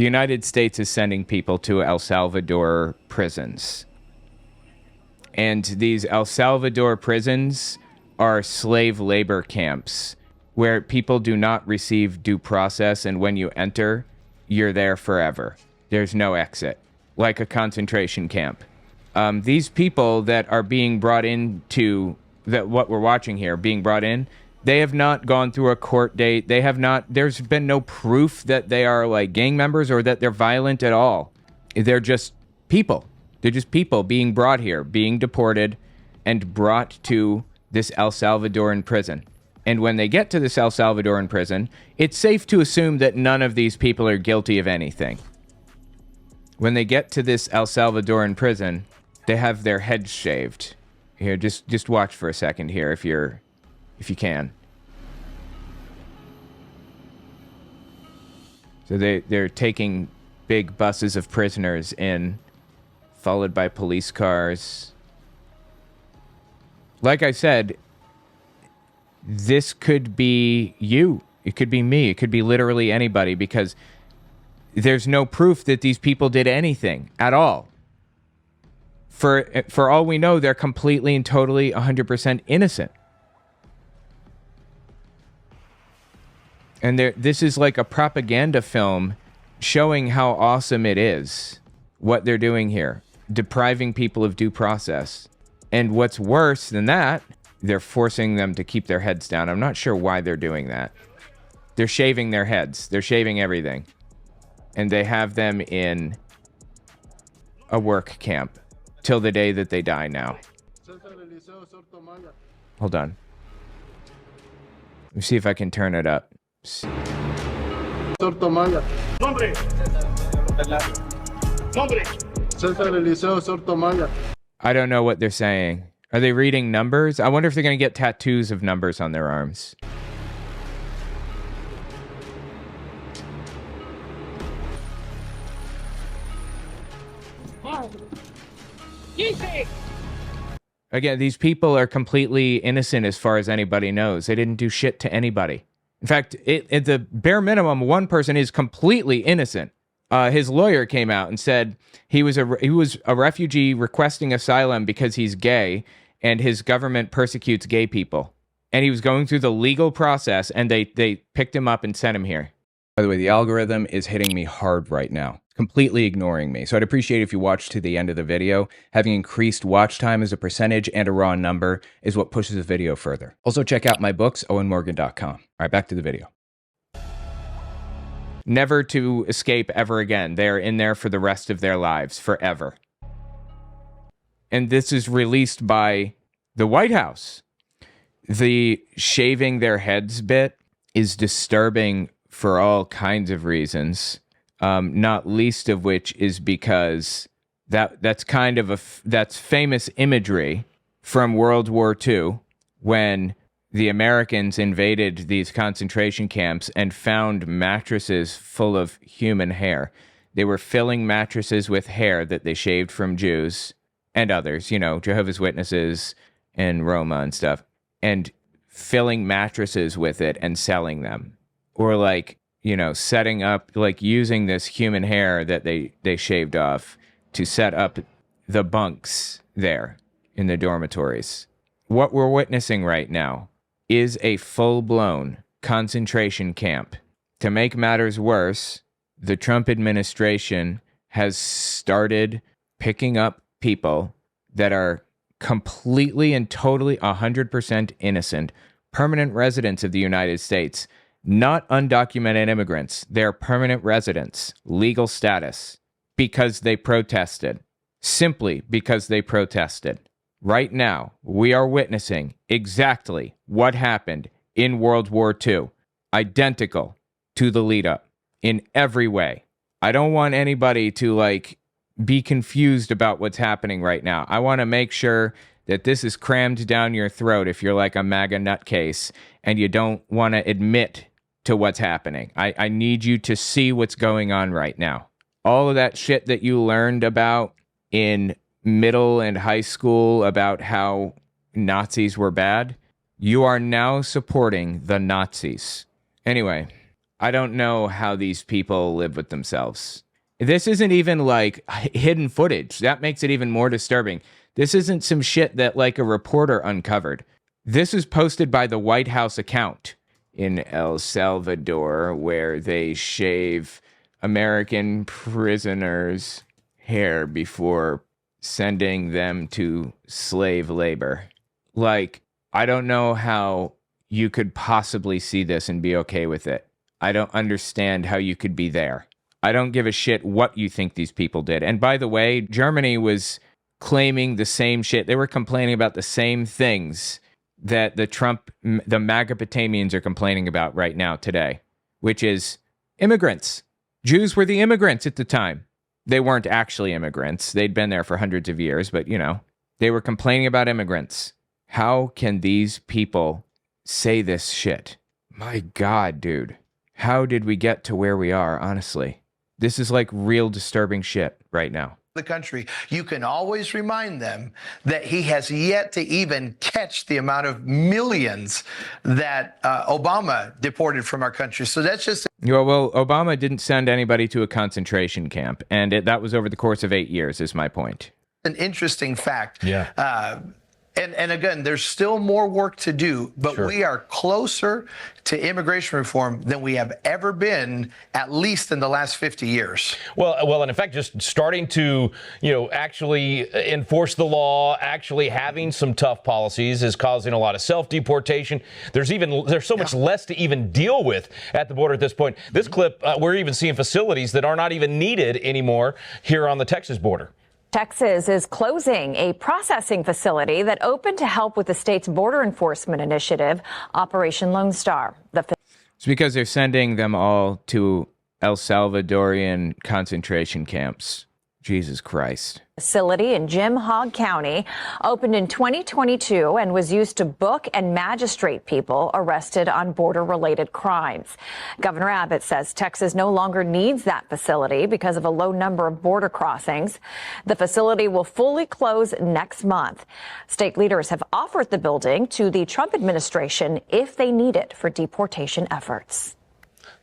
The United States is sending people to El Salvador prisons. And these El Salvador prisons are slave labor camps where people do not receive due process, and when you enter, you're there forever. There's no exit, like a concentration camp. These people that are being brought into, that what we're watching here, being brought in, they have not gone through a court date. They have not, there's been no proof that they are like gang members or that they're violent at all. They're just people. They're just people being brought here, being deported and brought to this El Salvadoran prison. And when they get to this El Salvadoran prison, it's safe to assume that none of these people are guilty of anything. When they get to this El Salvadoran prison, they have their heads shaved. Here, just watch for a second here if you can. So they're taking big buses of prisoners in, followed by police cars. Like I said, this could be you. It could be me. It could be literally anybody, because there's no proof that these people did anything at all. For all we know, they're completely and totally 100% innocent. And this is like a propaganda film showing how awesome it is, what they're doing here, depriving people of due process. And what's worse than that, they're forcing them to keep their heads down. I'm not sure why they're doing that. They're shaving their heads. They're shaving everything. And they have them in a work camp till the day that they die now. Hold on. Let me see if I can turn it up. I don't know what they're saying. Are they reading numbers? I wonder if they're going to get tattoos of numbers on their arms. Again, these people are completely innocent as far as anybody knows. They didn't do shit to anybody. In fact, at the bare minimum, one person is completely innocent. His lawyer came out and said he was a refugee requesting asylum because he's gay and his government persecutes gay people. And he was going through the legal process, and they picked him up and sent him here. By the way, the algorithm is hitting me hard right now, completely ignoring me. So I'd appreciate if you watched to the end of the video. Having increased watch time as a percentage and a raw number is what pushes the video further. Also check out my books, owenmorgan.com. All right, back to the video. Never to escape ever again. They're in there for the rest of their lives, forever. And this is released by the White House. The shaving their heads bit is disturbing for all kinds of reasons, not least of which is because that's kind of that's famous imagery from World War II, when the Americans invaded these concentration camps and found mattresses full of human hair. They were filling mattresses with hair that they shaved from Jews and others, you know, Jehovah's Witnesses and Roma and stuff, and filling mattresses with it and selling them. Or like, you know, setting up, like using this human hair that they shaved off to set up the bunks there in the dormitories. What we're witnessing right now is a full-blown concentration camp. To make matters worse, the Trump administration has started picking up people that are completely and totally 100% innocent, permanent residents of the United States, not undocumented immigrants. They're permanent residents, legal status, because they protested. Simply because they protested. Right now, we are witnessing exactly what happened in World War II, identical to the lead up in every way. I don't want anybody to like be confused about what's happening right now. I want to make sure that this is crammed down your throat if you're like a MAGA nutcase and you don't want to admit to what's happening. I need you to see what's going on right now. All of that shit that you learned about in middle and high school about how Nazis were bad, you are now supporting the Nazis. Anyway, I don't know how these people live with themselves. This isn't even like hidden footage. That makes it even more disturbing. This isn't some shit that like a reporter uncovered. This is posted by the White House account in El Salvador, where they shave American prisoners' hair before sending them to slave labor. Like, I don't know how you could possibly see this and be okay with it. I don't understand how you could be there. I don't give a shit what you think these people did. And by the way, Germany was claiming the same shit. They were complaining about the same things that the MAGA-Potamians are complaining about right now today, which is immigrants. Jews were the immigrants at the time. They weren't actually immigrants. They'd been there for hundreds of years, but, you know, they were complaining about immigrants. How can these people say this shit? My God, dude. How did we get to where we are, honestly? This is like real disturbing shit right now. The country, you can always remind them that he has yet to even catch the amount of millions that Obama deported from our country. So that's just... Well, Obama didn't send anybody to a concentration camp, and that was over the course of 8 years, is my point. An interesting fact. Yeah. And again, there's still more work to do, but Sure. we are closer to immigration reform than we have ever been, at least in the last 50 years. Well, and in fact, just starting to, actually enforce the law, actually having some tough policies is causing a lot of self-deportation. There's so much less to even deal with at the border at this point. This clip, we're even seeing facilities that are not even needed anymore here on the Texas border. Texas is closing a processing facility that opened to help with the state's border enforcement initiative, Operation Lone Star. It's because they're sending them all to El Salvadorian concentration camps. Jesus Christ. Facility in Jim Hogg County opened in 2022 and was used to book and magistrate people arrested on border-related crimes. Governor Abbott says Texas no longer needs that facility because of a low number of border crossings. The facility will fully close next month. State leaders have offered the building to the Trump administration if they need it for deportation efforts.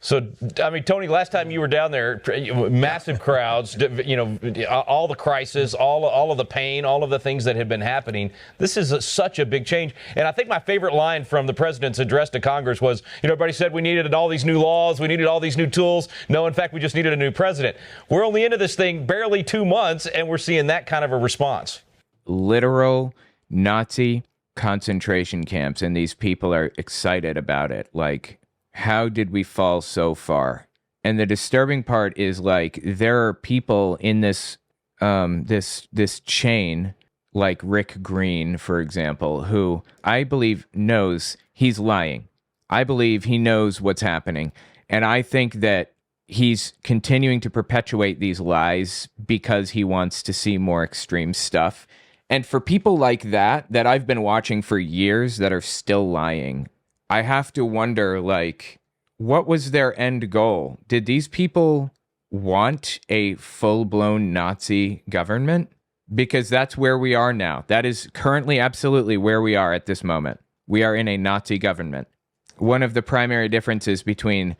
So, I mean, Tony, last time you were down there, massive crowds, all the crisis, all of the pain, all of the things that have been happening. This is such a big change. And I think my favorite line from the president's address to Congress was, everybody said we needed all these new laws, we needed all these new tools. No, in fact, we just needed a new president. We're only into this thing barely 2 months, and we're seeing that kind of a response. Literal Nazi concentration camps, and these people are excited about it. Like, how did we fall so far? And the disturbing part is, like, there are people in this this chain, like Rick Green, for example, who I believe knows he's lying. I believe he knows what's happening. And I think that he's continuing to perpetuate these lies because he wants to see more extreme stuff. And for people like that I've been watching for years that are still lying, I have to wonder, like, what was their end goal? Did these people want a full-blown Nazi government? Because that's where we are now. That is currently absolutely where we are at this moment. We are in a Nazi government. One of the primary differences between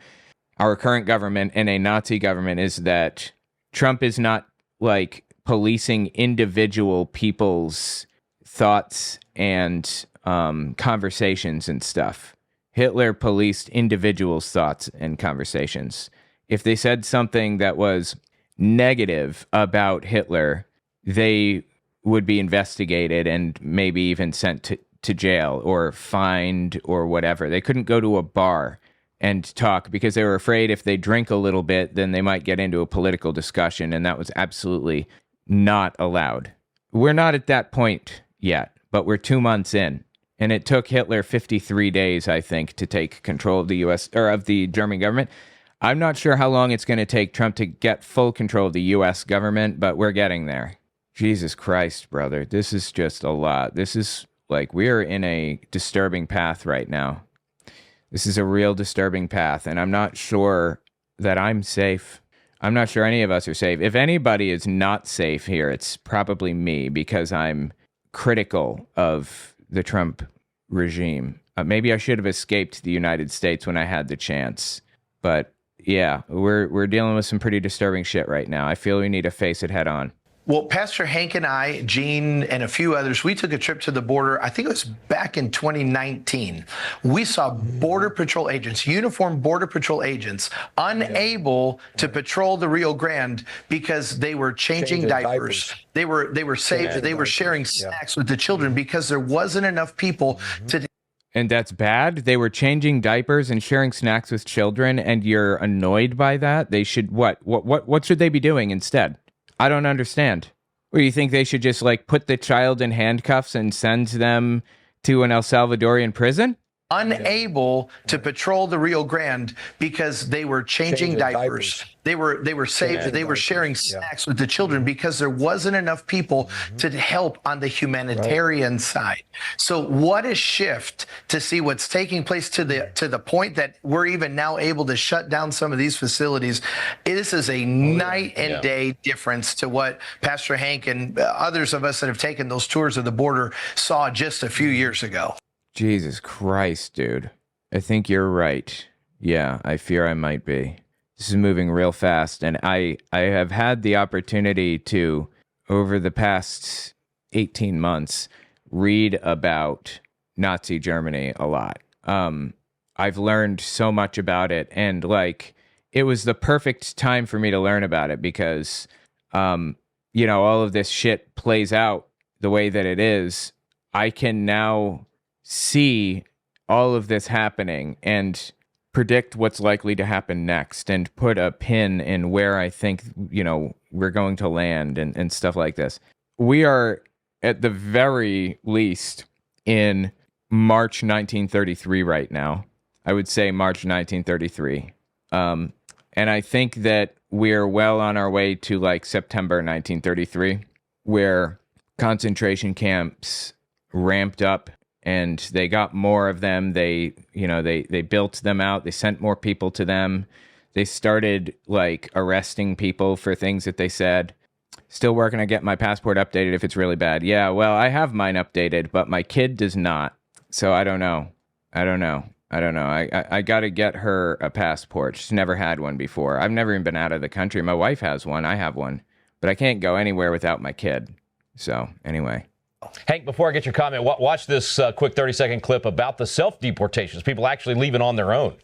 our current government and a Nazi government is that Trump is not, like, policing individual people's thoughts and conversations and stuff. Hitler policed individuals' thoughts and conversations. If they said something that was negative about Hitler, they would be investigated and maybe even sent to jail or fined or whatever. They couldn't go to a bar and talk because they were afraid if they drink a little bit, then they might get into a political discussion, and that was absolutely not allowed. We're not at that point yet, but we're 2 months in. And it took Hitler 53 days, I think, to take control of the U.S. or of the German government. I'm not sure how long it's going to take Trump to get full control of the U.S. government, but we're getting there. Jesus Christ, brother. This is just a lot. This is like we're in a disturbing path right now. This is a real disturbing path, and I'm not sure that I'm safe. I'm not sure any of us are safe. If anybody is not safe here, it's probably me because I'm critical of the Trump regime. Maybe I should have escaped the United States when I had the chance. But yeah, we're dealing with some pretty disturbing shit right now. I feel we need to face it head on. Well, Pastor Hank and I, Gene, and a few others, we took a trip to the border. I think it was back in 2019. We saw Border Patrol agents, uniformed Border Patrol agents, unable to patrol the Rio Grande because they were changing diapers. They were saved. They were sharing snacks with the children because there wasn't enough people to. And that's bad. They were changing diapers and sharing snacks with children, and you're annoyed by that. They should what should they be doing instead? I don't understand. Or you think they should just like put the child in handcuffs and send them to an El Salvadorian prison? Unable to patrol the Rio Grande because they were changing diapers. They were saved. They were sharing snacks with the children because there wasn't enough people to help on the humanitarian side. So what a shift to see what's taking place to the point that we're even now able to shut down some of these facilities. This is a night and day difference to what Pastor Hank and others of us that have taken those tours of the border saw just a few years ago. Jesus Christ, dude. I think you're right. Yeah, I fear I might be. This is moving real fast, and I have had the opportunity to, over the past 18 months, read about Nazi Germany a lot. I've learned so much about it, and like, it was the perfect time for me to learn about it because, you know, all of this shit plays out the way that it is. I can now see all of this happening and predict what's likely to happen next and put a pin in where I think, you know, we're going to land and stuff like this. We are at the very least in March 1933 right now. I would say March 1933. And I think that we're well on our way to like September 1933, where concentration camps ramped up and they got more of them. They built them out. They sent more people to them. They started like arresting people for things that they said. Still working to get my passport updated if it's really bad. Yeah, well, I have mine updated, but my kid does not. So I don't know. I got to get her a passport. She's never had one before. I've never even been out of the country. My wife has one. I have one. But I can't go anywhere without my kid. So anyway. Hank, before I get your comment, watch this quick 30-second clip about the self-deportations, people actually leaving on their own.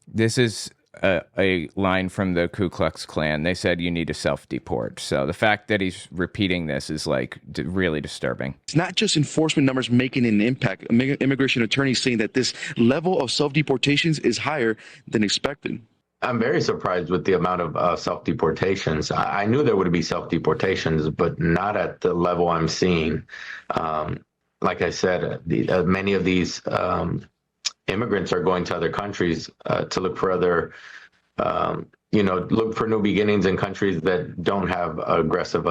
This is a line from the Ku Klux Klan. They said you need to self-deport. So the fact that he's repeating this is like really disturbing. It's not just enforcement numbers making an impact. Immigration attorneys saying that this level of self-deportations is higher than expected. I'm very surprised with the amount of self-deportations. I knew there would be self-deportations, but not at the level I'm seeing. Like I said, many of these immigrants are going to other countries to look for other, look for new beginnings in countries that don't have aggressive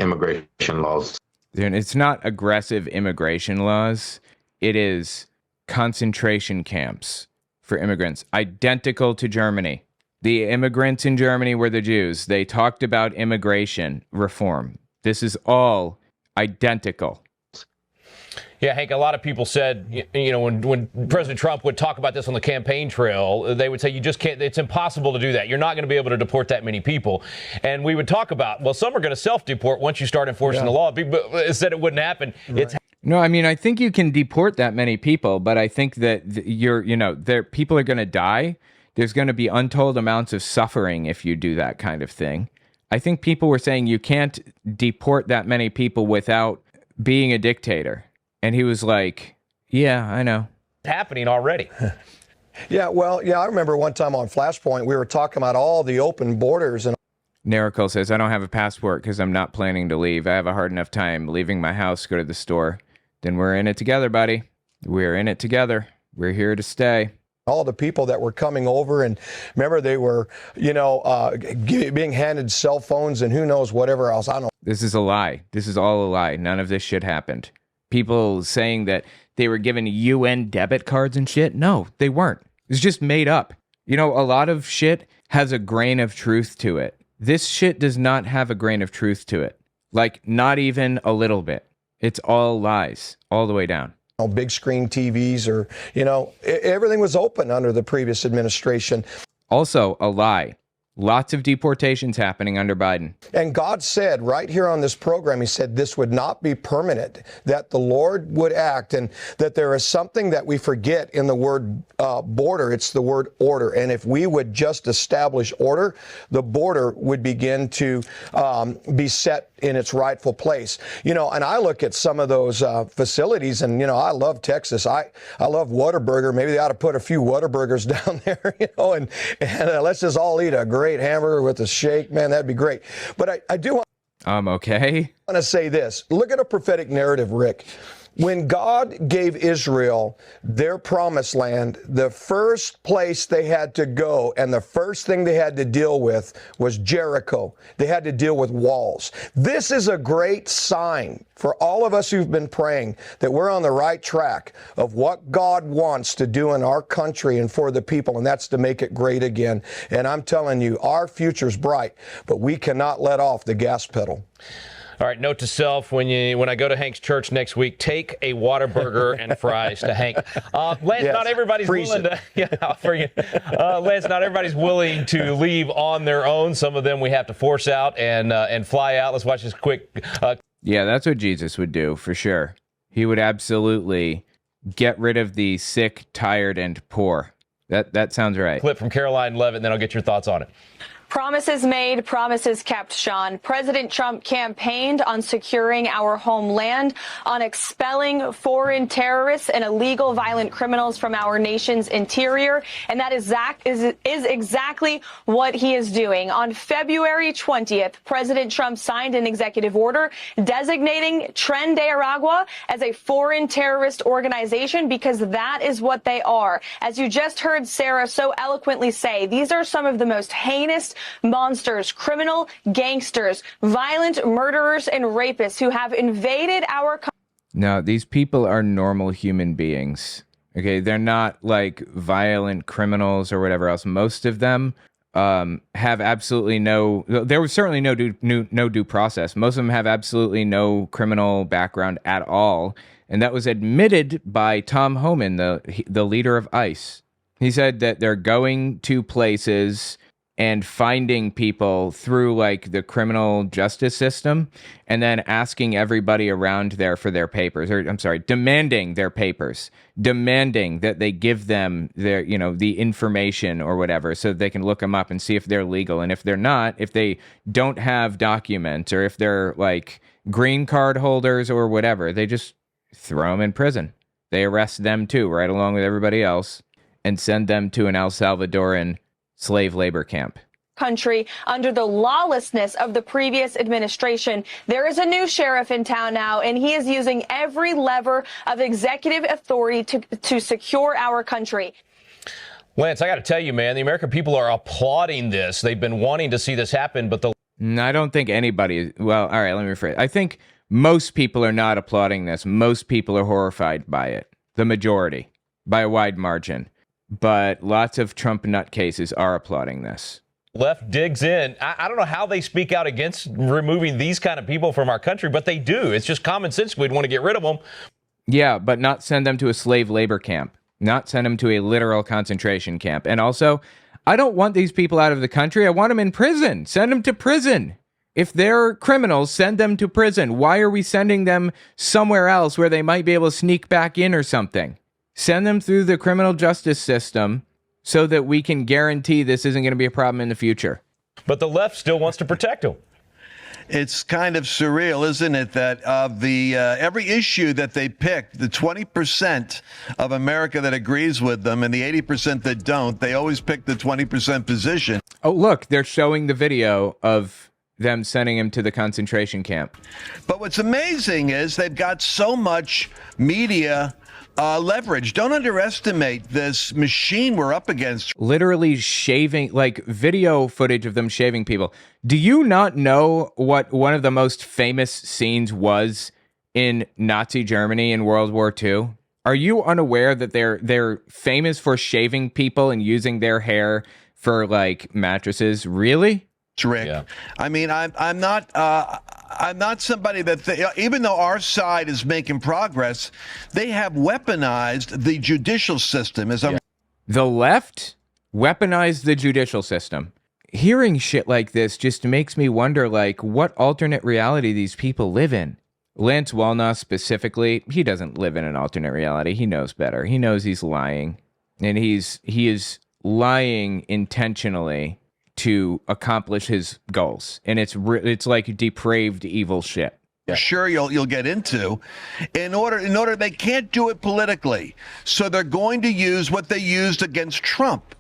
immigration laws. It's not aggressive immigration laws. It is concentration camps for immigrants, identical to Germany. The immigrants in Germany were the Jews. They talked about immigration reform. This is all identical. Yeah, Hank, a lot of people said, when President Trump would talk about this on the campaign trail, they would say, you just can't, it's impossible to do that. You're not going to be able to deport that many people. And we would talk about, well, some are going to self-deport once you start enforcing the law. But it said it wouldn't happen. Right. No, I mean, I think you can deport that many people, but I think that people are going to die. There's going to be untold amounts of suffering if you do that kind of thing. I think people were saying you can't deport that many people without being a dictator. And he was like, yeah, I know. It's happening already. I remember one time on Flashpoint, we were talking about all the open borders and Nerical says, I don't have a passport because I'm not planning to leave. I have a hard enough time leaving my house, go to the store. Then we're in it together, buddy. We're in it together. We're here to stay. All the people that were coming over, and remember they were, being handed cell phones and who knows whatever else. I don't know. This is a lie. This is all a lie. None of this shit happened. People saying that they were given UN debit cards and shit. No, they weren't. It's just made up. A lot of shit has a grain of truth to it. This shit does not have a grain of truth to it. Like, not even a little bit. It's all lies, all the way down. big screen TVs or, everything was open under the previous administration. Also, a lie. Lots of deportations happening under Biden. And God said right here on this program, he said this would not be permanent, that the Lord would act, and that there is something that we forget in the word border. It's the word order. And if we would just establish order, the border would begin to be set in its rightful place. And I look at some of those facilities, and, I love Texas. I love Whataburger. Maybe they ought to put a few Whataburgers down there, and let's just all eat a great hamburger with a shake. Man, that'd be great. But I do okay. want to say this. Look at a prophetic narrative, Rick. When God gave Israel their promised land, the first place they had to go and the first thing they had to deal with was Jericho. They had to deal with walls. This is a great sign for all of us who've been praying that we're on the right track of what God wants to do in our country and for the people, and that's to make it great again. And I'm telling you, our future's bright, but we cannot let off the gas pedal. All right, note to self, when I go to Hank's church next week, take a Whataburger and fries to Hank. Lance, Yes, not everybody's willing to, Lance, not everybody's willing to leave on their own. Some of them we have to force out and fly out. Let's watch this quick. Yeah, that's what Jesus would do, for sure. He would absolutely get rid of the sick, tired, and poor. That sounds right. Clip from Caroline Levitt, and then I'll get your thoughts on it. Promises made, promises kept, Sean. President Trump campaigned on securing our homeland, on expelling foreign terrorists and illegal violent criminals from our nation's interior, and that is exactly what he is doing. On February 20th, President Trump signed an executive order designating Tren de Aragua as a foreign terrorist organization because that is what they are. As you just heard Sarah so eloquently say, these are some of the most heinous monsters, criminal gangsters, violent murderers and rapists who have invaded our country. No, these people are normal human beings. Okay, they're not like violent criminals or whatever else. Most of them have absolutely no. There was certainly no due process. Most of them have absolutely no criminal background at all, and that was admitted by Tom Homan, the leader of ICE. He said that they're going to places and finding people through like the criminal justice system and then asking everybody around there for their papers, or demanding their papers, demanding that they give them their, the information or whatever so that they can look them up and see if they're legal. And if they're not, if they don't have documents or if they're like green card holders or whatever, they just throw them in prison. They arrest them too, right along with everybody else, and send them to an El Salvadoran slave labor camp. Country under the lawlessness of the previous administration. There is a new sheriff in town now, and he is using every lever of executive authority to secure our country. Lance, I got to tell you, man, the American people are applauding this. They've been wanting to see this happen, but I don't think anybody. Well, all right, let me rephrase. I think most people are not applauding this. Most people are horrified by it. The majority, by a wide margin. But lots of Trump nutcases are applauding this. Left digs in. I don't know how they speak out against removing these kind of people from our country, but they do. It's just common sense. We'd want to get rid of them. Yeah, but not send them to a slave labor camp. Not send them to a literal concentration camp. And also, I don't want these people out of the country. I want them in prison. Send them to prison. If they're criminals, send them to prison. Why are we sending them somewhere else where they might be able to sneak back in or something? Send them through the criminal justice system so that we can guarantee this isn't going to be a problem in the future. But the left still wants to protect them. It's kind of surreal, isn't it, that of the every issue that they pick, the 20% of America that agrees with them and the 80% that don't, they always pick the 20% position. Oh, look, they're showing the video of them sending him to the concentration camp. But what's amazing is they've got so much media leverage. Don't underestimate this machine we're up against. Literally shaving, like video footage of them shaving people. Do you not know what one of the most famous scenes was in Nazi Germany in World War II? Are you unaware that they're famous for shaving people and using their hair for like mattresses? Really? Rick. Yeah. I mean, I'm not. I'm not somebody that, even though our side is making progress, they have weaponized the judicial system. The left weaponized the judicial system. Hearing shit like this just makes me wonder, like, what alternate reality these people live in. Lance Wallnau specifically, he doesn't live in an alternate reality. He knows better. He knows he's lying. And he is lying intentionally to accomplish his goals. And it's like depraved evil shit. Sure, you'll get into. In order, they can't do it politically. So they're going to use what they used against Trump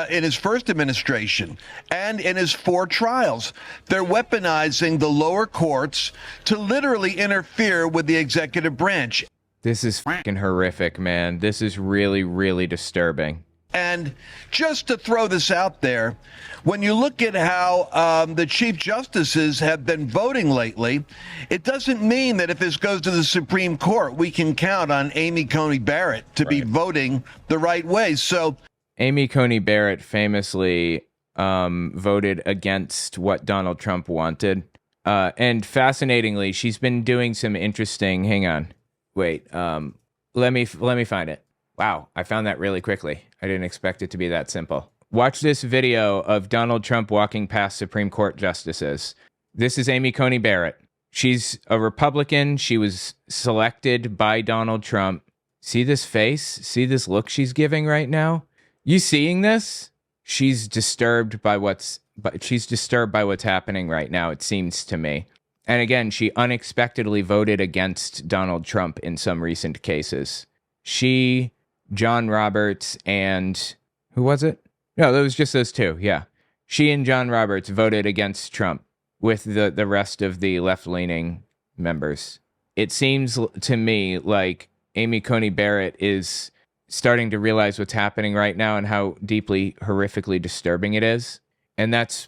in his first administration and in his 4 trials. They're weaponizing the lower courts to literally interfere with the executive branch. This is fucking horrific, man. This is really, really disturbing. And just to throw this out there, when you look at how the chief justices have been voting lately, it doesn't mean that if this goes to the Supreme Court, we can count on Amy Coney Barrett to be voting the right way. So Amy Coney Barrett famously voted against what Donald Trump wanted. And fascinatingly, she's been doing some interesting, hang on, wait, let me find it. Wow, I found that really quickly. I didn't expect it to be that simple. Watch this video of Donald Trump walking past Supreme Court justices. This is Amy Coney Barrett. She's a Republican. She was selected by Donald Trump. See this face? See this look she's giving right now? You seeing this? She's disturbed by what's happening right now, it seems to me. And again, she unexpectedly voted against Donald Trump in some recent cases. She, John Roberts, and who was it? No, that was just those two. Yeah. She and John Roberts voted against Trump with the rest of the left-leaning members. It seems to me like Amy Coney Barrett is starting to realize what's happening right now and how deeply, horrifically disturbing it is. And that's,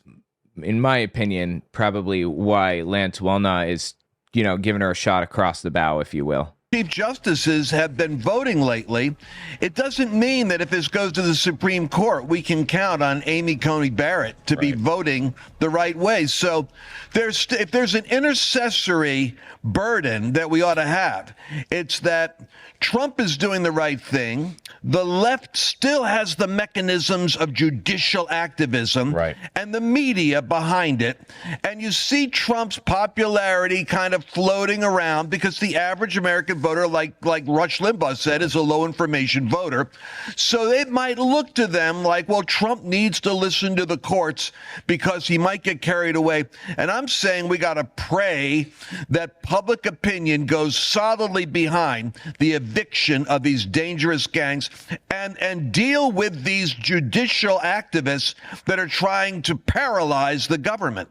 in my opinion, probably why Lance Wallnau is, giving her a shot across the bow, if you will. Chief justices have been voting lately. It doesn't mean that if this goes to the Supreme Court, we can count on Amy Coney Barrett to be voting the right way. So if there's an intercessory burden that we ought to have, it's that Trump is doing the right thing. The left still has the mechanisms of judicial activism and the media behind it. And you see Trump's popularity kind of floating around because the average American voter, like Rush Limbaugh said, is a low information voter. So they might look to them like, well, Trump needs to listen to the courts because he might get carried away. And I'm saying we got to pray that public opinion goes solidly behind the eviction of these dangerous gangs and deal with these judicial activists that are trying to paralyze the government.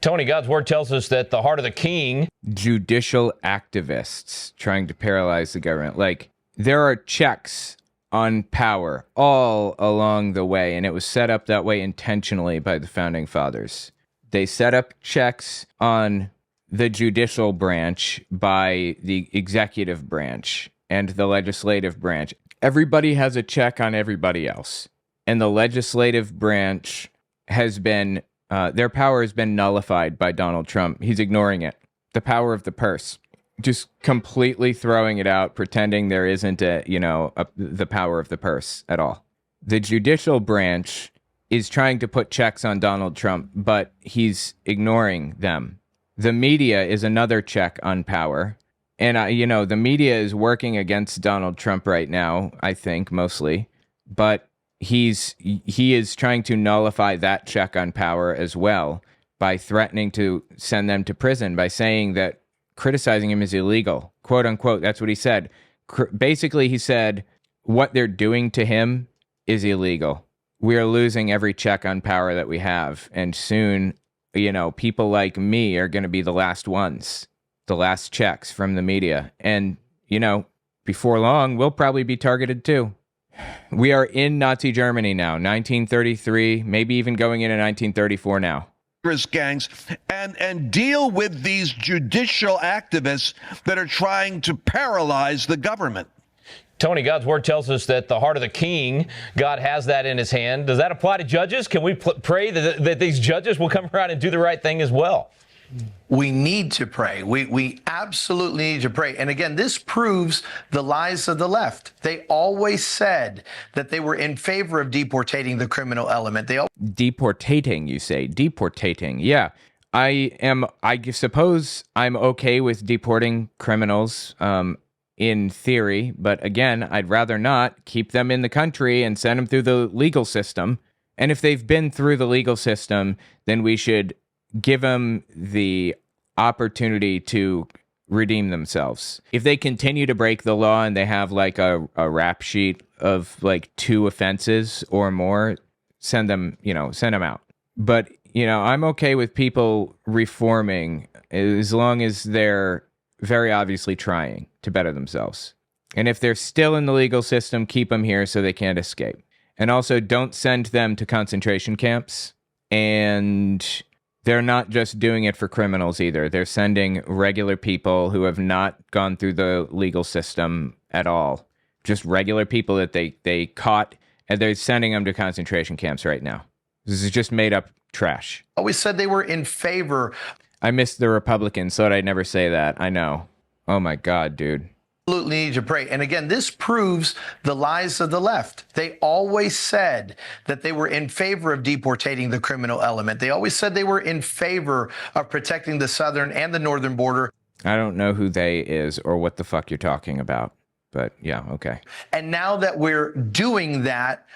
Tony, God's word tells us that the heart of the king. Judicial activists trying to paralyze the government. Like, there are checks on power all along the way, and it was set up that way intentionally by the founding fathers. They set up checks on the judicial branch by the executive branch and the legislative branch. Everybody has a check on everybody else. And the legislative branch has been, their power has been nullified by Donald Trump. He's ignoring it. The power of the purse. Just completely throwing it out, pretending there isn't the power of the purse at all. The judicial branch is trying to put checks on Donald Trump, but he's ignoring them. The media is another check on power. And, the media is working against Donald Trump right now, I think, mostly. But he is trying to nullify that check on power as well by threatening to send them to prison, by saying that criticizing him is illegal, quote unquote. That's what he said. Basically, he said what they're doing to him is illegal. We are losing every check on power that we have. And soon, people like me are going to be the last ones. The last checks from the media. And, before long, we'll probably be targeted too. We are in Nazi Germany now, 1933, maybe even going into 1934 now. Gangs and deal with these judicial activists that are trying to paralyze the government. Tony, God's word tells us that the heart of the king, God has that in his hand. Does that apply to judges? Can we pray that these judges will come around and do the right thing as well? We need to pray. We absolutely need to pray. And again, this proves the lies of the left. They always said that they were in favor of deportating the criminal element. Deportating, you say? Deportating. Yeah. I suppose I'm okay with deporting criminals in theory, but again, I'd rather not keep them in the country and send them through the legal system. And if they've been through the legal system, then we should give them the opportunity to redeem themselves. If they continue to break the law and they have like a rap sheet of like 2 offenses or more, send them out. But, I'm okay with people reforming as long as they're very obviously trying to better themselves. And if they're still in the legal system, keep them here so they can't escape. And also don't send them to concentration camps. And they're not just doing it for criminals either. They're sending regular people who have not gone through the legal system at all. Just regular people that they caught, and they're sending them to concentration camps right now. This is just made up trash. Always said they were in favor. I missed the Republicans, so I'd never say that. I know. Oh my God, dude. Absolutely need to pray. And again, this proves the lies of the left. They always said that they were in favor of deportating the criminal element. They always said they were in favor of protecting the southern and the northern border. I don't know who they is or what the fuck you're talking about, but yeah, okay. And now that we're doing that,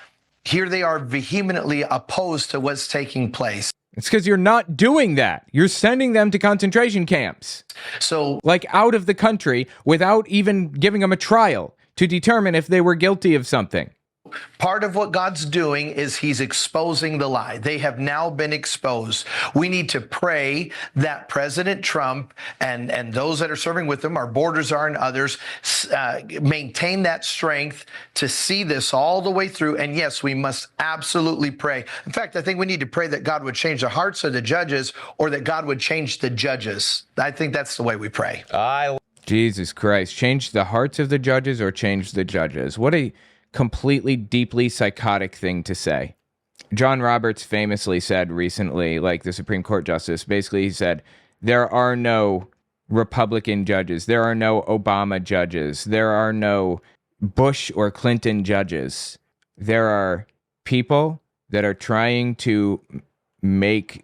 here they are vehemently opposed to what's taking place. It's because you're not doing that. You're sending them to concentration camps. So, like out of the country without even giving them a trial to determine if they were guilty of something. Part of what God's doing is he's exposing the lie. They have now been exposed. We need to pray that President Trump and those that are serving with him, our borders are and others, maintain that strength to see this all the way through. And yes, we must absolutely pray. In fact, I think we need to pray that God would change the hearts of the judges or that God would change the judges. I think that's the way we pray. Jesus Christ. Change the hearts of the judges or change the judges? What a completely deeply psychotic thing to say. John Roberts famously said recently, like the Supreme Court justice, basically he said, there are no Republican judges. There are no Obama judges. There are no Bush or Clinton judges. There are people that are trying to make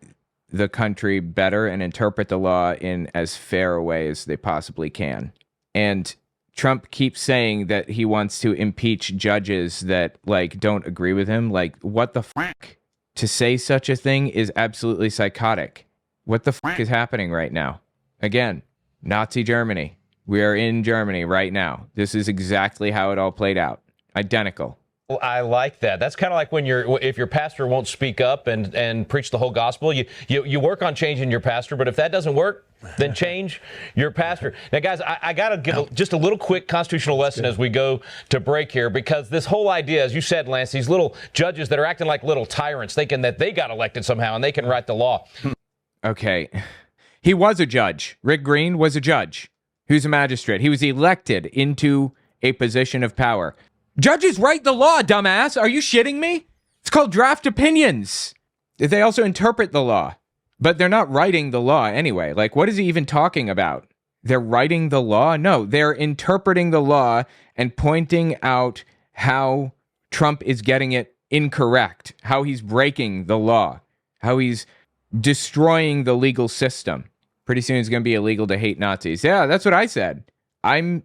the country better and interpret the law in as fair a way as they possibly can. And Trump keeps saying that he wants to impeach judges that, like, don't agree with him. Like, what the fuck? To say such a thing is absolutely psychotic. What the fuck is happening right now? Again, Nazi Germany. We are in Germany right now. This is exactly how it all played out. Identical. Well, I like that. That's kind of like when if your pastor won't speak up and preach the whole gospel, you work on changing your pastor, but if that doesn't work, then change your pastor. Now, guys, I got to give just a little quick constitutional lesson as we go to break here, because this whole idea, as you said, Lance, these little judges that are acting like little tyrants, thinking that they got elected somehow and they can write the law. Okay. He was a judge. Rick Green was a judge. He was a magistrate. He was elected into a position of power. Judges write the law, dumbass. Are you shitting me? It's called draft opinions. They also interpret the law, but they're not writing the law anyway. Like, what is he even talking about? They're writing the law? No, they're interpreting the law and pointing out how Trump is getting it incorrect, how he's breaking the law, how he's destroying the legal system. Pretty soon it's going to be illegal to hate Nazis. Yeah, that's what I said. I'm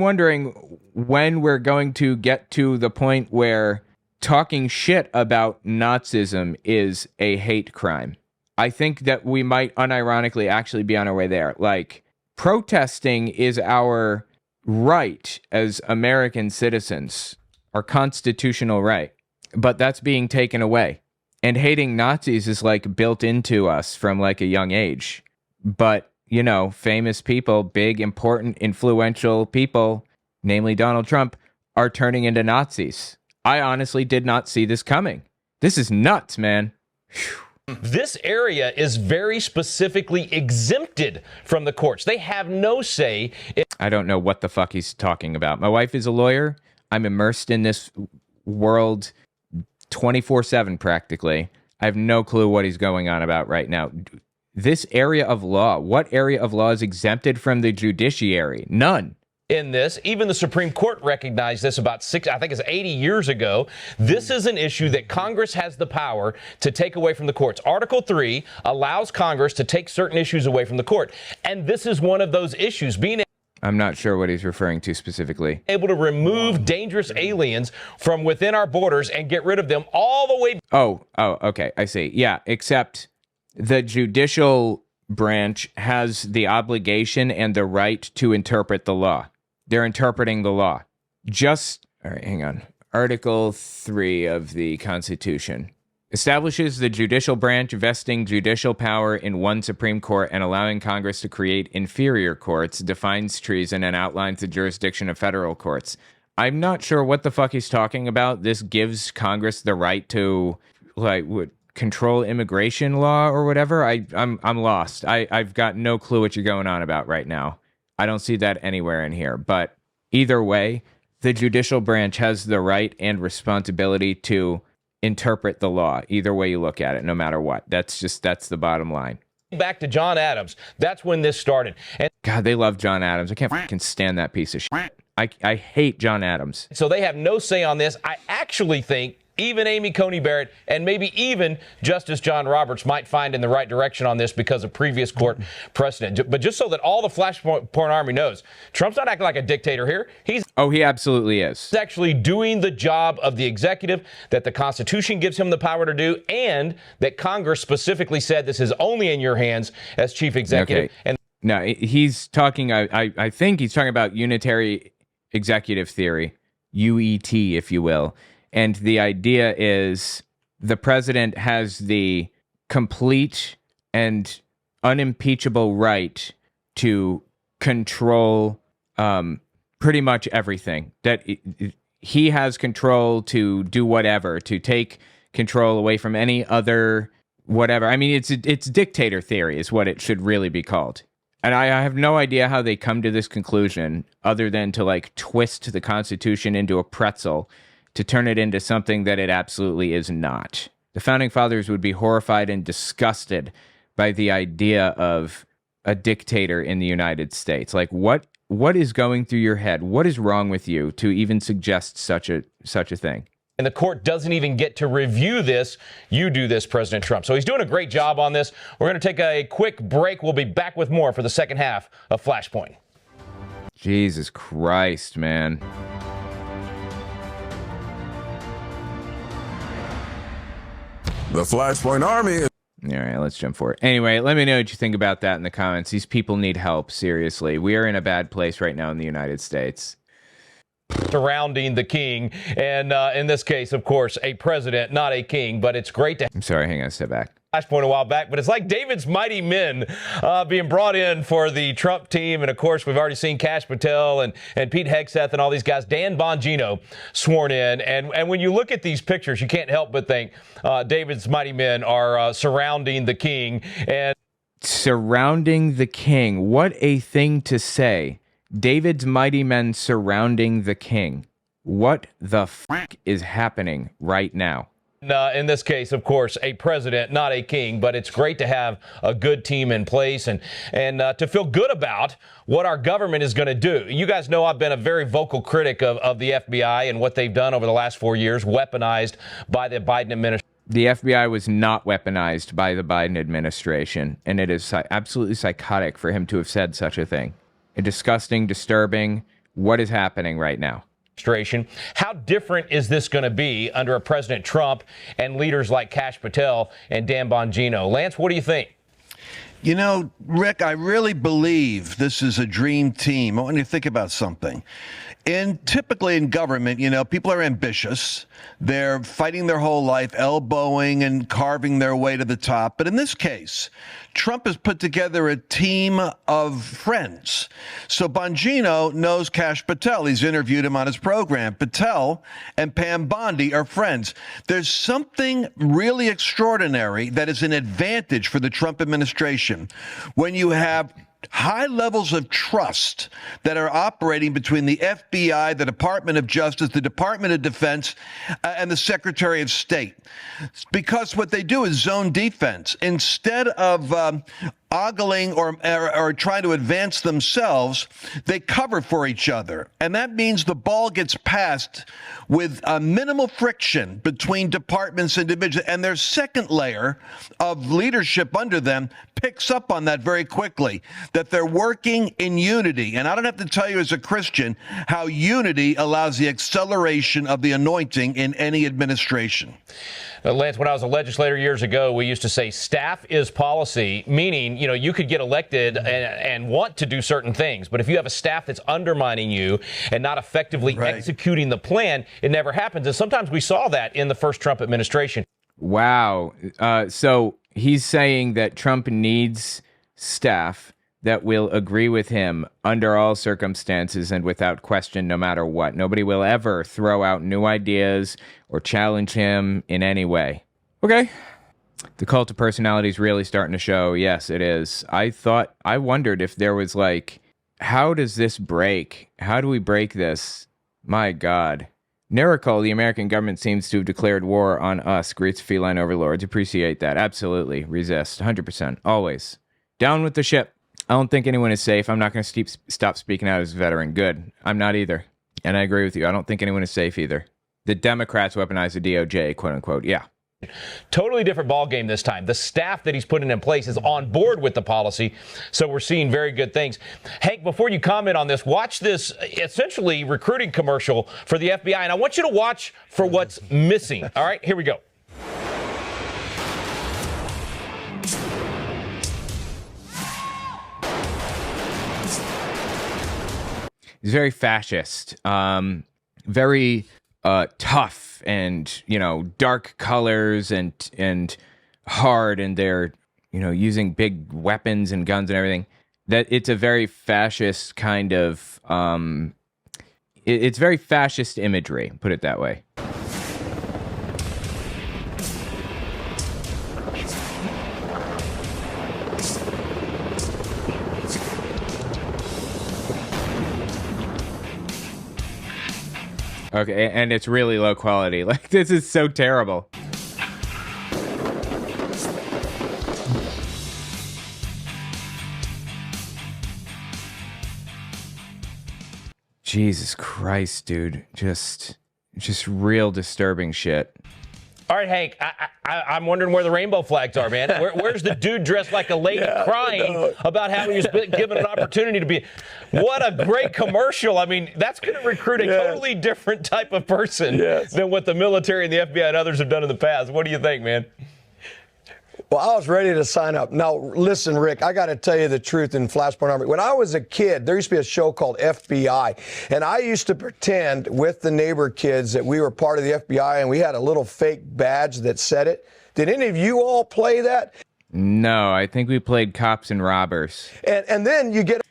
wondering when we're going to get to the point where talking shit about Nazism is a hate crime. I think that we might unironically actually be on our way there. Like, protesting is our right as American citizens, our constitutional right, but that's being taken away. And hating Nazis is like built into us from like a young age. But, you know, famous people, big, important, influential people, namely Donald Trump, are turning into Nazis. I honestly did not see this coming. This is nuts, man. Whew. This area is very specifically exempted from the courts. They have no say. I don't know what the fuck he's talking about. My wife is a lawyer. I'm immersed in this world 24/7 practically. I have no clue what he's going on about right now. this area of law, what area of law is exempted from the judiciary? None. In this, even the Supreme Court recognized this about 80 years ago. This is an issue that Congress has the power to take away from the courts. Article 3 allows Congress to take certain issues away from the court. And this is one of those issues, being I'm not sure what he's referring to specifically. able to remove dangerous aliens from within our borders and get rid of them all the way. Oh, okay. I see. Yeah, except the judicial branch has the obligation and the right to interpret the law. They're interpreting the law. All right, hang on. Article 3 of the Constitution establishes the judicial branch, vesting judicial power in one Supreme Court and allowing Congress to create inferior courts, defines treason, and outlines the jurisdiction of federal courts. I'm not sure what the fuck he's talking about. This gives Congress the right to, control immigration law or whatever. I'm lost. I've got no clue what you're going on about right now. I don't see that anywhere in here. But either way, the judicial branch has the right and responsibility to interpret the law, either way you look at it, no matter what. That's the bottom line. Back to John Adams. That's when this started. And God, they love John Adams. I can't fucking stand that piece of shit. I hate John Adams. so they have no say on this. I actually think even Amy Coney Barrett and maybe even Justice John Roberts might find in the right direction on this because of previous court precedent. But just so that all the Flashpoint Army knows, Trump's not acting like a dictator here. He absolutely is. actually doing the job of the executive that the Constitution gives him the power to do, and that Congress specifically said this is only in your hands as chief executive. Okay. And no, he's talking, I think he's talking about unitary executive theory, UET, if you will. And the idea is the president has the complete and unimpeachable right to control pretty much everything. That he has control to do whatever, to take control away from any other whatever. I mean, it's dictator theory is what it should really be called. And I have no idea how they come to this conclusion other than to twist the Constitution into a pretzel to turn it into something that it absolutely is not. The Founding Fathers would be horrified and disgusted by the idea of a dictator in the United States. What is going through your head? What is wrong with you to even suggest such a thing? And the court doesn't even get to review this. You do this, President Trump. So he's doing a great job on this. We're going to take a quick break. We'll be back with more for the second half of Flashpoint. Jesus Christ, man. The Flashpoint Army. All right, let's jump forward. Anyway, let me know what you think about that in the comments. These people need help, seriously. We are in a bad place right now in the United States. Surrounding the king, and in this case, of course, a president, not a king, but it's great to... I'm sorry, hang on, step back. Flashpoint a while back, but it's like David's mighty men being brought in for the Trump team. And of course, we've already seen Kash Patel and Pete Hegseth and all these guys. Dan Bongino sworn in. And when you look at these pictures, you can't help but think David's mighty men are surrounding the king. And surrounding the king. What a thing to say. David's mighty men surrounding the king. What the f*** is happening right now? In this case, of course, a president, not a king, but it's great to have a good team in place and to feel good about what our government is going to do. You guys know I've been a very vocal critic of the FBI and what they've done over the last 4 years, weaponized by the Biden administration. The FBI was not weaponized by the Biden administration, and it is absolutely psychotic for him to have said such a thing. Disgusting, disturbing. What is happening right now? How different is this going to be under a President Trump and leaders like Kash Patel and Dan Bongino? Lance, what do you think? You know, Rick, I really believe this is a dream team. I want you to think about something. Typically in government, you know, people are ambitious. They're fighting their whole life, elbowing and carving their way to the top. But in this case, Trump has put together a team of friends. So Bongino knows Kash Patel. He's interviewed him on his program. Patel and Pam Bondi are friends. There's something really extraordinary that is an advantage for the Trump administration when you have high levels of trust that are operating between the FBI, the Department of Justice, the Department of Defense, and the Secretary of State. Because what they do is zone defense. Instead of ogling or trying to advance themselves, they cover for each other. And that means the ball gets passed with a minimal friction between departments and divisions. And their second layer of leadership under them picks up on that very quickly, that they're working in unity. And I don't have to tell you as a Christian how unity allows the acceleration of the anointing in any administration. Lance, when I was a legislator years ago, we used to say staff is policy, meaning, you could get elected and want to do certain things. But if you have a staff that's undermining you and not effectively executing the plan, it never happens. And sometimes we saw that in the first Trump administration. Wow. So he's saying that Trump needs staff that will agree with him under all circumstances and without question, no matter what. Nobody will ever throw out new ideas or challenge him in any way. Okay. The cult of personality is really starting to show. Yes, it is. I wondered if there was how does this break? How do we break this? My God. Miracle, the American government seems to have declared war on us. Greets feline overlords. Appreciate that. Absolutely. Resist. 100%. Always. Down with the ship. I don't think anyone is safe. I'm not going to stop speaking out as a veteran. Good. I'm not either. And I agree with you. I don't think anyone is safe either. The Democrats weaponize the DOJ, quote unquote. Yeah. Totally different ball game this time. The staff that he's putting in place is on board with the policy, so we're seeing very good things. Hank, before you comment on this, watch this essentially recruiting commercial for the FBI, and I want you to watch for what's missing. All right, here we go. He's very fascist, very tough, and dark colors and hard, and they're using big weapons and guns and everything. That it's a very fascist kind of it's very fascist imagery, put it that way. Okay, and it's really low quality. This is so terrible. Jesus Christ, dude. Just real disturbing shit. All right, Hank, I'm wondering where the rainbow flags are, man. Where's the dude dressed like a lady crying about how he was given an opportunity to be? What a great commercial. I mean, that's going to recruit a totally different type of person than what the military and the FBI and others have done in the past. What do you think, man? Well, I was ready to sign up. Now, listen, Rick, I got to tell you the truth in Flashpoint Army. When I was a kid, there used to be a show called FBI, and I used to pretend with the neighbor kids that we were part of the FBI, and we had a little fake badge that said it. Did any of you all play that? No, I think we played cops and robbers. And then you get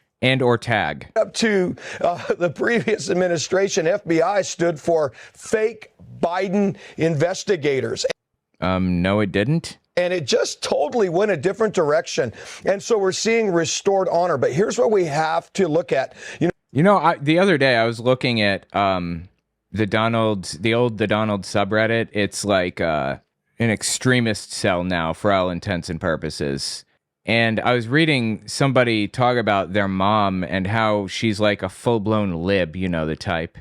or tag up to the previous administration. FBI stood for fake Biden investigators. No, it didn't. And it just totally went a different direction. And so we're seeing restored honor. But here's what we have to look at. The other day I was looking at the Donald subreddit. It's like an extremist cell now for all intents and purposes. And I was reading somebody talk about their mom and how she's like a full-blown lib, the type.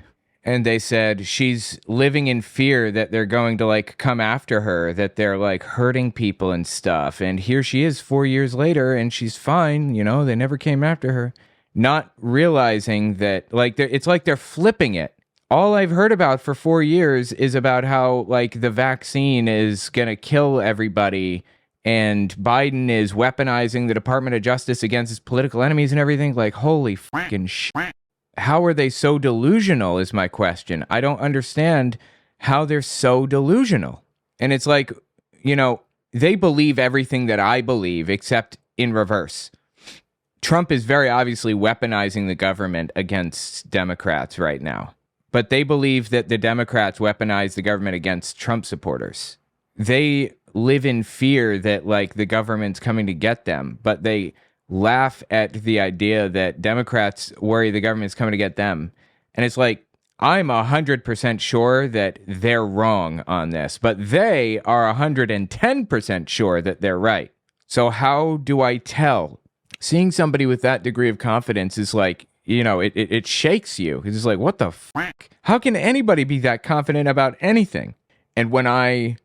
And they said she's living in fear that they're going to come after her, that they're hurting people and stuff. And here she is 4 years later and she's fine. They never came after her. Not realizing that it's like they're flipping it. All I've heard about for 4 years is about how the vaccine is going to kill everybody. And Biden is weaponizing the Department of Justice against his political enemies and everything. Holy fucking shit. How are they so delusional is my question. I don't understand how they're so delusional. And it's they believe everything that I believe, except in reverse. Trump is very obviously weaponizing the government against Democrats right now. But they believe that the Democrats weaponize the government against Trump supporters. They live in fear that the government's coming to get them, but they laugh at the idea that Democrats worry the government's coming to get them. And it's like, I'm 100% sure that they're wrong on this, but they are 110% sure that they're right. So how do I tell? Seeing somebody with that degree of confidence is like, it shakes you. It's like, what the fuck? How can anybody be that confident about anything? And when I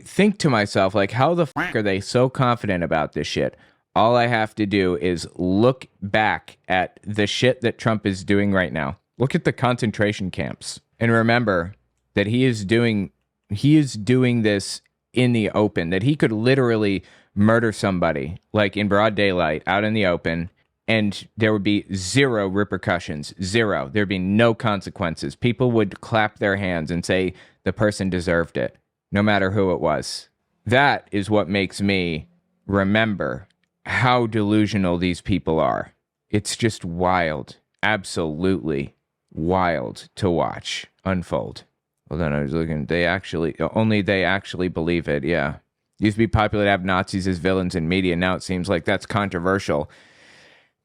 think to myself, like, how the fuck are they so confident about this shit? All I have to do is look back at the shit that Trump is doing right now. Look at the concentration camps and remember that he is doing this in the open, that he could literally murder somebody like in broad daylight out in the open and there would be zero repercussions, zero. There'd be no consequences. People would clap their hands and say the person deserved it, no matter who it was. That is what makes me remember how delusional these people are. It's just wild, absolutely wild to watch unfold. Well, then I was looking, they actually believe it, yeah. Used to be popular to have Nazis as villains in media. Now it seems like that's controversial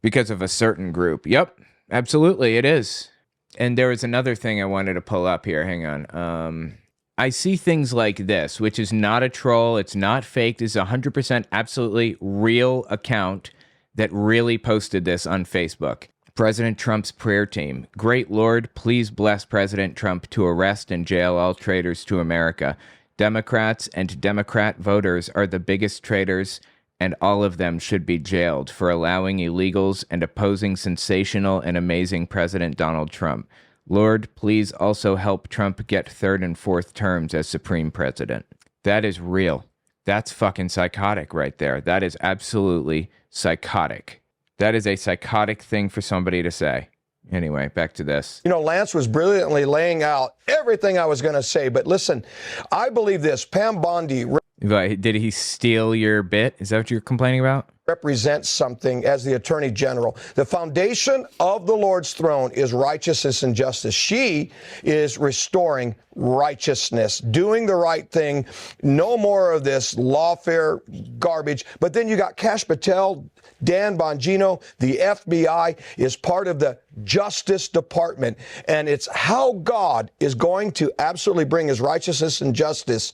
because of a certain group. Yep, absolutely, it is. And there was another thing I wanted to pull up here. Hang on. I see things like this, which is not a troll. It's not fake. This is 100% absolutely real account that really posted this on Facebook. President Trump's prayer team. Great Lord, please bless President Trump to arrest and jail all traitors to America. Democrats and Democrat voters are the biggest traitors, and all of them should be jailed for allowing illegals and opposing sensational and amazing President Donald Trump. Lord, please also help Trump get third and fourth terms as Supreme President. That is real. That's fucking psychotic right there. That is absolutely psychotic. That is a psychotic thing for somebody to say. Anyway, back to this. Lance was brilliantly laying out everything I was going to say. But listen, I believe this. Pam Bondi. Did he steal your bit? Is that what you're complaining about? Represents something as the Attorney General. The foundation of the Lord's throne is righteousness and justice. She is restoring righteousness, doing the right thing. No more of this lawfare garbage. But then you got Kash Patel, Dan Bongino, the FBI is part of the Justice Department. And it's how God is going to absolutely bring his righteousness and justice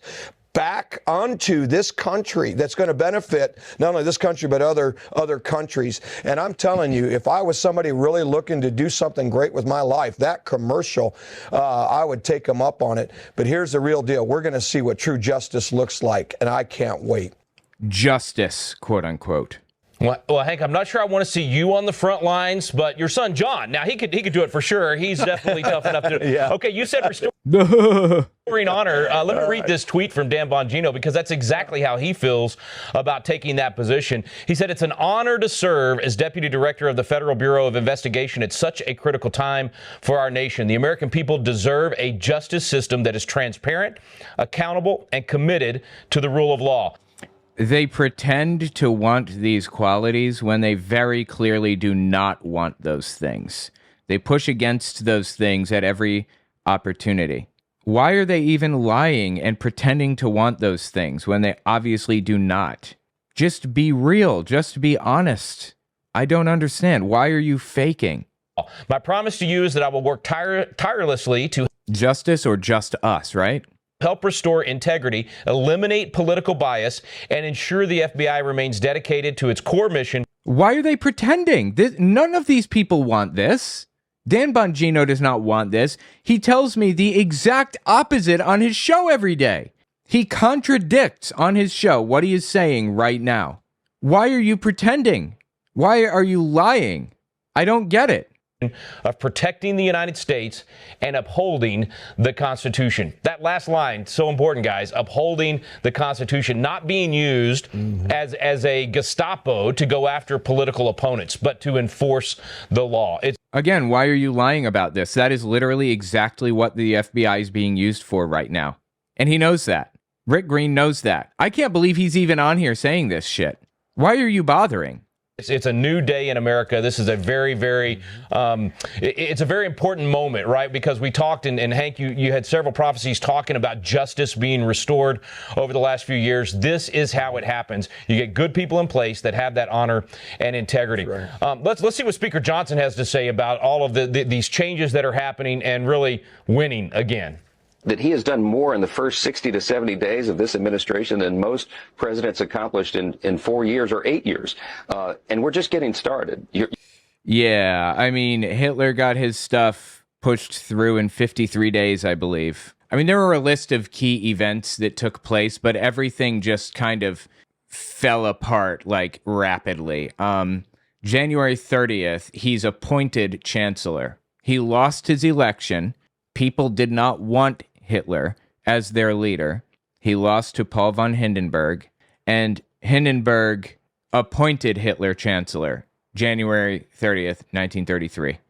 back onto this country that's going to benefit not only this country but other countries. And I'm telling you, if I was somebody really looking to do something great with my life, that commercial, I would take them up on it. But here's the real deal. We're going to see what true justice looks like, and I can't wait. Justice, quote unquote. Well, Hank, I'm not sure I want to see you on the front lines, but your son, John, now he could do it for sure. He's definitely tough enough to do it. Yeah. Okay, you said restoring honor. Let me read this tweet from Dan Bongino, because that's exactly how he feels about taking that position. He said, it's an honor to serve as Deputy Director of the Federal Bureau of Investigation at such a critical time for our nation. The American people deserve a justice system that is transparent, accountable, and committed to the rule of law. They pretend to want these qualities when they very clearly do not want those things. They push against those things at every opportunity. Why are they even lying and pretending to want those things when they obviously do not? Just be real. Just be honest. I don't understand. Why are you faking? My promise to you is that I will work tirelessly to justice, or just us, right? Help restore integrity, eliminate political bias, and ensure the FBI remains dedicated to its core mission. Why are they pretending? None of these people want this. Dan Bongino does not want this. He tells me the exact opposite on his show every day. He contradicts on his show what he is saying right now. Why are you pretending? Why are you lying? I don't get it. Of protecting the United States and upholding the Constitution. That last line, so important, guys. Upholding the Constitution, not being used as a Gestapo to go after political opponents, but to enforce the law. Again, why are you lying about this? That is literally exactly what the FBI is being used for right now. And he knows that. Rick Green knows that. I can't believe he's even on here saying this shit. Why are you bothering? It's a new day in America. This is a very, very, it's a very important moment, right? Because we talked, and Hank, you had several prophecies talking about justice being restored over the last few years. This is how it happens. You get good people in place that have that honor and integrity. Right. Let's see what Speaker Johnson has to say about all of these changes that are happening and really winning again. That he has done more in the first 60 to 70 days of this administration than most presidents accomplished in 4 years or 8 years. And we're just getting started. Yeah, I mean, Hitler got his stuff pushed through in 53 days, I believe. I mean, there were a list of key events that took place, but everything just kind of fell apart, like, rapidly. January 30th, he's appointed chancellor. He lost his election. People did not want Hitler as their leader. He lost to Paul von Hindenburg, and Hindenburg appointed Hitler chancellor January 30th, 1933.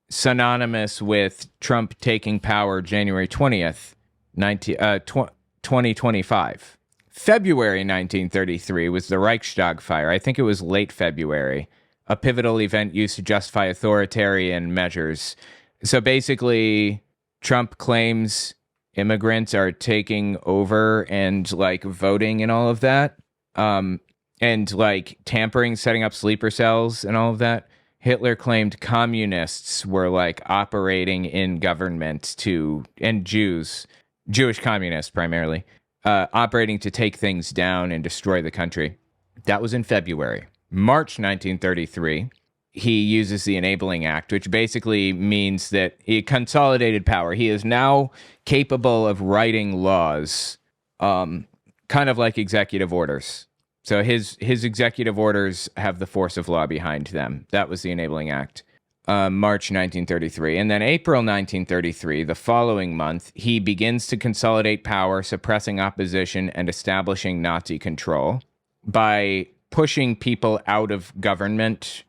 Synonymous with Trump taking power January 20th, 2025. February 1933 was the Reichstag fire. I think it was late February, a pivotal event used to justify authoritarian measures. So basically, Trump claims immigrants are taking over and, like, voting and all of that, and, like, tampering, setting up sleeper cells and all of that. Hitler claimed communists were, like, operating in government and Jewish communists primarily, operating to take things down and destroy the country. That was in February. March 1933. He uses the Enabling Act, which basically means that he consolidated power. He is now capable of writing laws, kind of like executive orders. So his executive orders have the force of law behind them. That was the Enabling Act, March 1933. And then April 1933, the following month, he begins to consolidate power, suppressing opposition and establishing Nazi control by pushing people out of government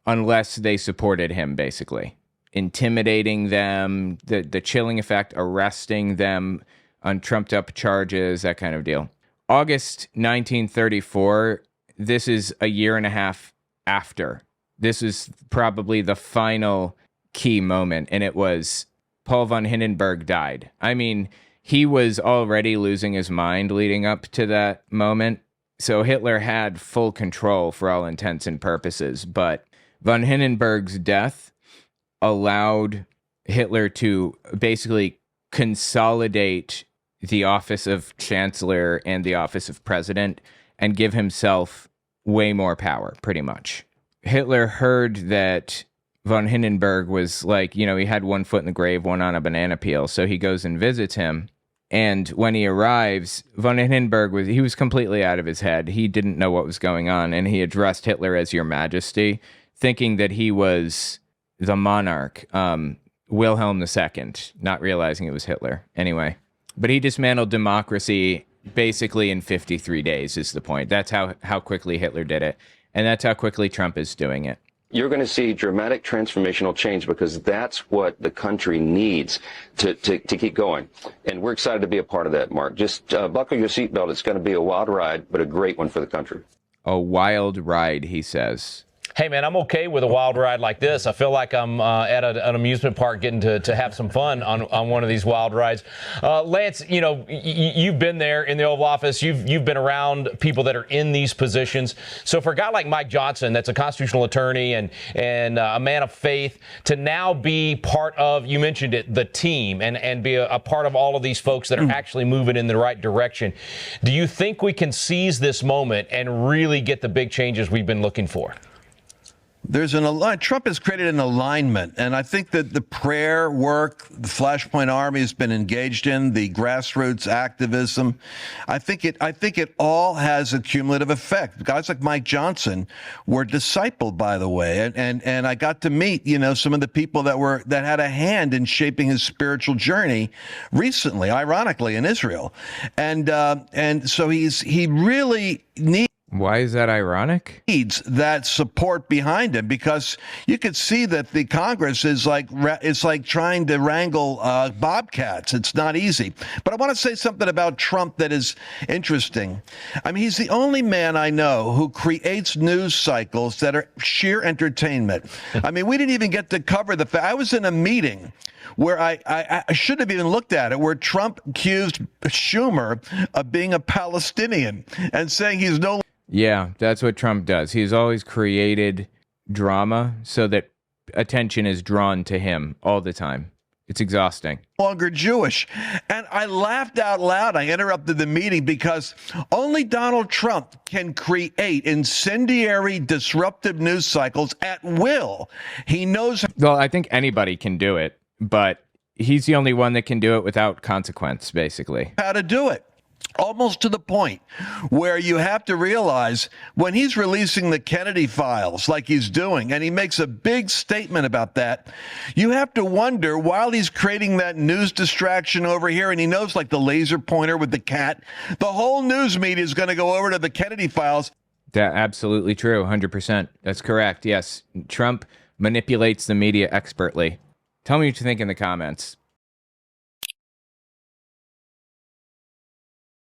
unless they supported him, basically. Intimidating them, the chilling effect, arresting them on trumped-up charges, that kind of deal. August 1934, this is a year and a half after. This is probably the final key moment, and it was Paul von Hindenburg died. I mean, he was already losing his mind leading up to that moment. So Hitler had full control for all intents and purposes, but von Hindenburg's death allowed Hitler to basically consolidate the office of chancellor and the office of president and give himself way more power, pretty much. Hitler heard that von Hindenburg was like, he had one foot in the grave, one on a banana peel, so he goes and visits him. And when he arrives, von Hindenburg was completely out of his head. He didn't know what was going on, and he addressed Hitler as Your Majesty, thinking that he was the monarch, Wilhelm II, not realizing it was Hitler. Anyway, but he dismantled democracy basically in 53 days is the point. That's how quickly Hitler did it, and that's how quickly Trump is doing it. You're going to see dramatic transformational change because that's what the country needs to keep going. And we're excited to be a part of that, Mark. Just buckle your seatbelt. It's going to be a wild ride, but a great one for the country. A wild ride, he says. Hey, man, I'm okay with a wild ride like this. I feel like I'm at an amusement park getting to have some fun on one of these wild rides. Lance, you've been there in the Oval Office. You've been around people that are in these positions. So for a guy like Mike Johnson, that's a constitutional attorney and a man of faith, to now be part of, you mentioned it, the team, and be a part of all of these folks that are actually moving in the right direction, do you think we can seize this moment and really get the big changes we've been looking for? Trump has created an alignment, and I think that the prayer work the Flashpoint Army has been engaged in, the grassroots activism, I think it all has a cumulative effect. Guys like Mike Johnson were discipled, by the way, and I got to meet some of the people that had a hand in shaping his spiritual journey recently, ironically in Israel, and so he really needs. Why is that ironic? Needs that support behind him, because you could see that the Congress is like trying to wrangle bobcats. It's not easy. But I want to say something about Trump that is interesting. I mean, he's the only man I know who creates news cycles that are sheer entertainment. I mean, we didn't even get to cover the fact. I was in a meeting where I should have even looked at it, where Trump accused Schumer of being a Palestinian and saying he's no. Yeah, that's what Trump does. He's always created drama so that attention is drawn to him all the time. It's exhausting. Longer Jewish. And I laughed out loud. I interrupted the meeting because only Donald Trump can create incendiary, disruptive news cycles at will. He knows. Well, I think anybody can do it, but he's the only one that can do it without consequence, basically. How to do it. Almost to the point where you have to realize when he's releasing the Kennedy files like he's doing, and he makes a big statement about that, you have to wonder, while he's creating that news distraction over here, and he knows, like the laser pointer with the cat, the whole news media is going to go over to the Kennedy files. That's absolutely true. 100%. That's correct. Yes. Trump manipulates the media expertly. Tell me what you think in the comments.